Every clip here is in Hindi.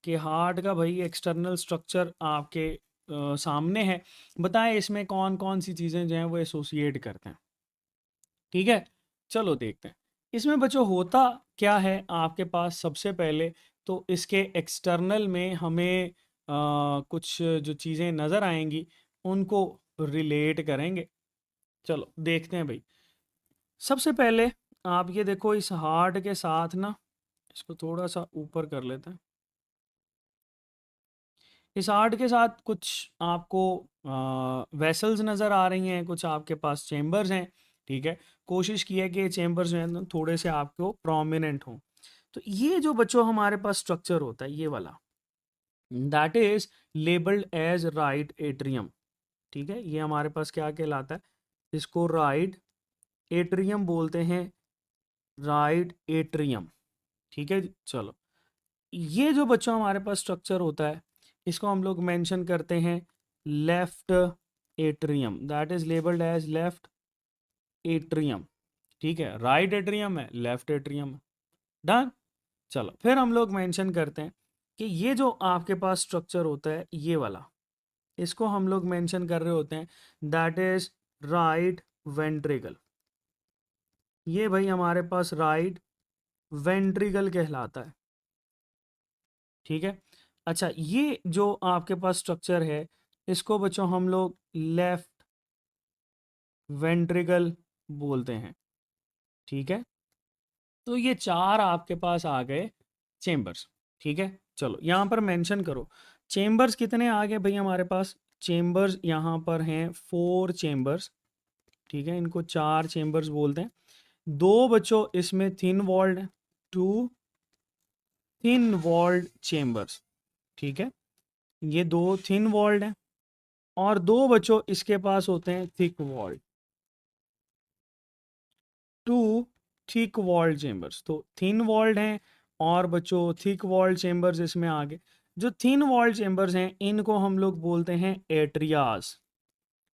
कि हार्ट का भाई एक्सटर्नल स्ट्रक्चर आपके सामने है, बताएं इसमें कौन कौन सी चीज़ें जो हैं वो एसोसिएट करते हैं। ठीक है, चलो देखते हैं इसमें बच्चों होता क्या है। आपके पास सबसे पहले तो इसके एक्सटर्नल में हमें कुछ जो चीज़ें नज़र आएंगी उनको रिलेट करेंगे। चलो देखते हैं भाई। सबसे पहले आप ये देखो, इस हार्ट के साथ ना, इसको थोड़ा सा ऊपर कर लेते हैं। इस हार्ट के साथ कुछ आपको वेसल्स नज़र आ रही हैं, कुछ आपके पास चेम्बर्स हैं। ठीक है, कोशिश की है कि ये चेम्बर्स जो हैं ना थोड़े से आपको प्रोमिनेंट हों। तो ये जो बच्चों हमारे पास स्ट्रक्चर होता है ये वाला, that is labelled as right atrium. ठीक है, ये हमारे पास क्या कहलाता है, इसको राइट एट्रियम बोलते हैं, राइट एट्रियम। ठीक है जी, चलो ये जो बच्चों हमारे पास स्ट्रक्चर होता है इसको हम लोग मेंशन करते हैं left atrium, that is labelled as left atrium. ठीक है, राइट एट्रियम है, लेफ्ट एट्रियम है, डन। चलो फिर हम लोग मेंशन करते हैं कि ये जो आपके पास स्ट्रक्चर होता है ये वाला, इसको हम लोग मेंशन कर रहे होते हैं दैट इज राइट वेंट्रिकल। ये भाई हमारे पास राइट वेंट्रिकल कहलाता है। ठीक है, अच्छा ये जो आपके पास स्ट्रक्चर है इसको बच्चों हम लोग लेफ्ट वेंट्रिकल बोलते हैं। ठीक है, तो ये चार आपके पास आ गए चेम्बर्स। ठीक है, चलो यहाँ पर मेंशन करो चेम्बर्स कितने आ गए भाई हमारे पास। चेम्बर्स यहाँ पर हैं 4 चेम्बर्स। ठीक है, इनको 4 चेम्बर्स बोलते हैं। दो बच्चों इसमें थिन वॉल्ड है, 2 थिन वॉल्ड चेम्बर्स। ठीक है, ये 2 थिन वॉल्ड हैं, और 2 बच्चों इसके पास होते हैं thick walled, 2 thick walled chambers. तो थिन वॉल्ड हैं और बच्चों थिक वॉल्ड चेम्बर्स इसमें आ गए। जो थिन वॉल्ड चेम्बर्स हैं इनको हम लोग बोलते हैं एट्रियास,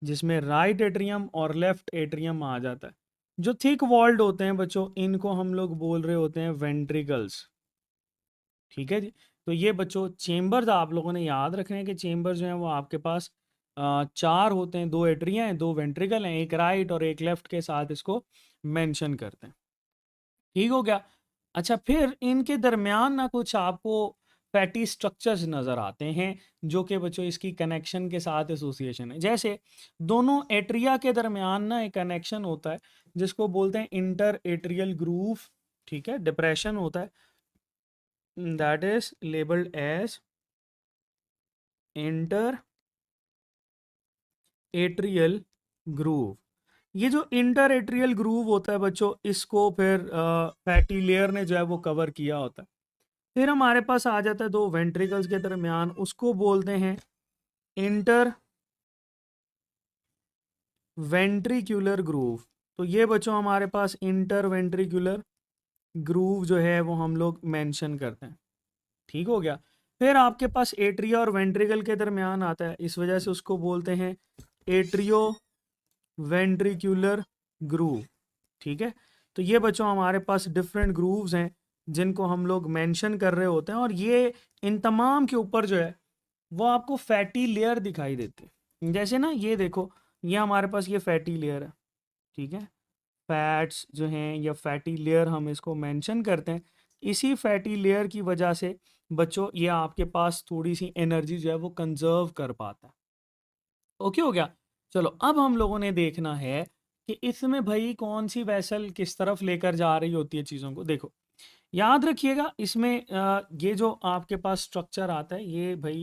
जिसमें राइट एट्रियम और लेफ्ट एट्रियम आ जाता है। जो थिक वॉल्ड होते हैं बच्चों इनको हम लोग बोल रहे होते हैं वेंट्रिकल्स। ठीक है जी, तो ये बच्चों चेम्बर्स आप लोगों ने याद रखने हैं कि चेम्बर्स जो हैं वो आपके पास 4 होते हैं, 2 एट्रिया हैं, 2 वेंट्रिकल हैं, एक राइट और एक लेफ्ट के साथ इसको मेंशन करते हैं। ठीक हो गया। अच्छा फिर इनके दरमियान ना कुछ आपको फैटी स्ट्रक्चर्स नज़र आते हैं जो कि बच्चों इसकी कनेक्शन के साथ एसोसिएशन है। जैसे दोनों एट्रिया के दरमियान ना एक कनेक्शन होता है जिसको बोलते हैं इंटर एट्रियल ग्रूव। ठीक है, डिप्रेशन होता है, that is labelled as inter atrial groove. ये जो इंटर एट्रियल ग्रूव होता है बच्चों इसको फिर फैटी लेयर ने जो है वो कवर किया होता है। फिर हमारे पास आ जाता है 2 वेंट्रिकल्स के दरमियान, उसको बोलते हैं इंटर वेंट्रिक्यूलर ग्रूव। तो ये बच्चों हमारे पास इंटर वेंट्रिक्यूलर ग्रूव जो है वो हम लोग मेंशन करते हैं। ठीक हो गया। फिर आपके पास एट्रिया और वेंट्रिकल के दरमियान आता है, इस वजह से उसको बोलते हैं एट्रियो वेंट्रिक्यूलर ग्रूव। ठीक है, तो ये बच्चों हमारे पास डिफरेंट ग्रूव्स हैं जिनको हम लोग मेंशन कर रहे होते हैं, और ये इन तमाम के ऊपर जो है वो आपको फैटी लेयर दिखाई देती है। जैसे ना ये देखो, ये हमारे पास ये फैटी लेयर है। ठीक है, फैट्स जो हैं या फैटी लेयर हम इसको मेंशन करते हैं। इसी फैटी लेयर की वजह से बच्चों ये आपके पास थोड़ी सी एनर्जी जो है वो कंजर्व कर पाता है। ओके हो गया। चलो अब हम लोगों ने देखना है कि इसमें भाई कौन सी वेसल किस तरफ लेकर जा रही होती है चीज़ों को। देखो याद रखिएगा इसमें ये जो आपके पास स्ट्रक्चर आता है ये भाई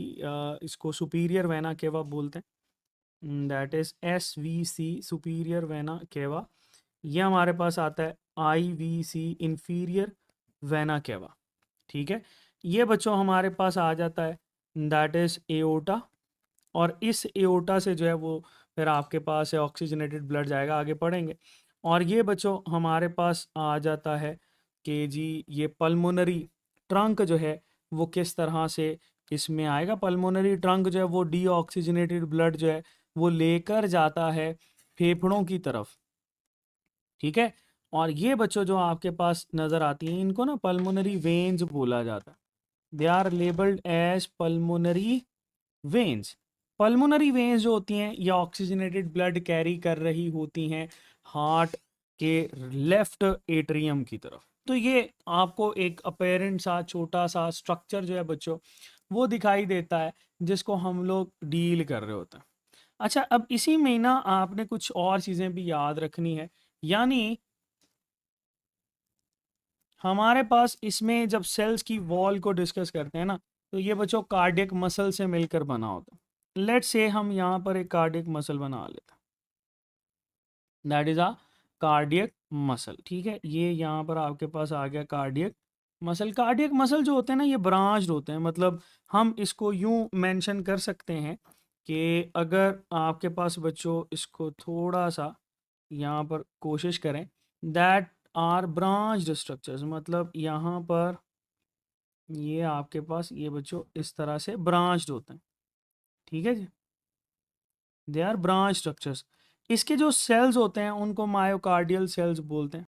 इसको सुपीरियर वेना केवा बोलते हैं, that is SVC superior vena cava. ये हमारे पास आता है IVC इंफीरियर वेना केवा। ठीक है, ये बच्चों हमारे पास आ जाता है दैट इज एओटा, और इस एओटा से जो है वो फिर आपके पास है ऑक्सीजनेटेड ब्लड जाएगा, आगे पढ़ेंगे। और ये बच्चों हमारे पास आ जाता है कि जी ये पल्मोनरी ट्रंक जो है वो किस तरह से इसमें आएगा। पल्मोनरी ट्रंक जो है वो डीऑक्सीजनेटेड ब्लड जो है वो लेकर जाता है फेफड़ों की तरफ। ठीक है, और ये बच्चों जो आपके पास नज़र आती हैं इनको ना पल्मोनरी वेन्स बोला जाता है। They are labelled as pulmonary veins. Pulmonary veins जो होती हैं ये ऑक्सीजनेटेड ब्लड कैरी कर रही होती हैं हार्ट के लेफ्ट एट्रियम की तरफ। तो ये आपको एक अपेरेंट सा छोटा सा स्ट्रक्चर जो है बच्चों वो दिखाई देता है जिसको हम लोग डील कर रहे होते हैं। अच्छा, अब इसी में ना आपने कुछ और चीज़ें भी याद रखनी है, यानी हमारे पास इसमें जब सेल्स की वॉल को डिस्कस करते हैं ना, तो ये बच्चों कार्डियक मसल से मिलकर बना होता है। लेट्स से हम यहाँ पर एक कार्डियक मसल बना लेते हैं, that is a cardiac muscle. ठीक है, ये यहाँ पर आपके पास आ गया कार्डियक मसल। कार्डियक मसल जो होते हैं ना ये ब्रांच्ड होते हैं, मतलब हम इसको यूं मेंशन कर सकते हैं कि अगर आपके पास बच्चों इसको थोड़ा सा यहाँ पर कोशिश करें, दैट आर ब्रांच्ड स्ट्रक्चर्स, मतलब यहाँ पर ये आपके पास ये बच्चों इस तरह से ब्रांच्ड होते हैं। ठीक है जी, दे आर ब्रांच स्ट्रक्चर्स। इसके जो सेल्स होते हैं उनको मायोकार्डियल सेल्स बोलते हैं।